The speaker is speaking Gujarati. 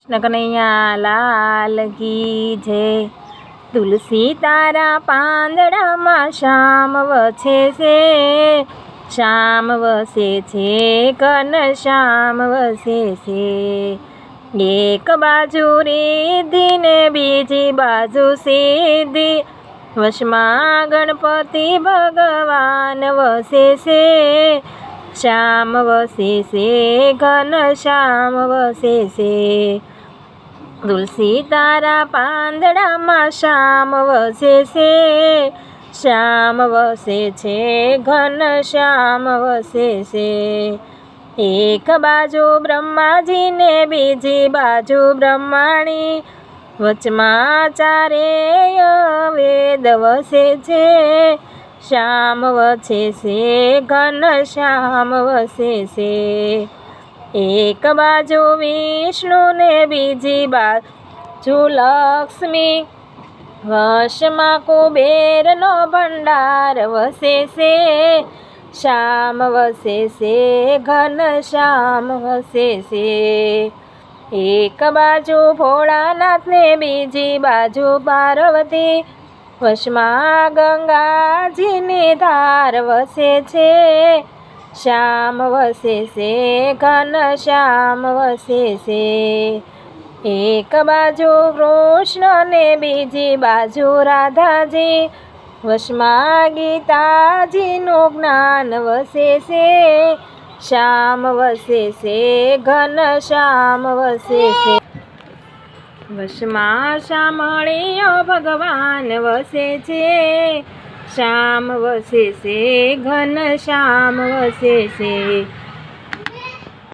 કૃષ્ણ કનૈયા લાલ કી જય। તુલસી તારા પાંદડામાં શ્યામ વસે છે, શ્યામ વસે છે, ઘનશ્યામ વસે છે। એક બાજુ રિદ્ધિ ને બીજી બાજુ સિદ્ધિ, વશમાં ગણપતિ ભગવાન વસે છે, શ્યામ વસે છે, ઘનશ્યામ વસે છે। તુલસી તારા પાંદડામાં શ્યામ વસે છે, શ્યામ વસે છે, ઘનશ્યામ વસે છે। એક બાજુ બ્રહ્માજી ને બીજી બાજુ બ્રહ્માણી, વચમાં ચારેય વેદ વસે છે, શ્યામ વસે છે, ઘનશ્યામ વસે છે। એક બાજુ વિષ્ણુ ને બીજી બાજુ લક્ષ્મી, વશમાં કુબેરનો ભંડાર વસે છે, શ્યામ વસે છે, ઘનશ્યામ વસે છે। એક બાજુ ભોળાનાથ ને બીજી બાજુ પાર્વતી, વશમાં ગંગાજીની ધાર વસે છે, શ્યામ વસે છે, ઘનશ્યામ વસે છે। એક બાજુ કૃષ્ણ ને બીજી બાજુ રાધાજી, વશમાં ગીતાજીનું જ્ઞાન વસે છે, શ્યામ વસે છે, ઘનશ્યામ વસે છે। વશમાં શામળિયો ભગવાન વસે છે, શ્યામ વસે છે, ઘનશ્યામ વસે છે।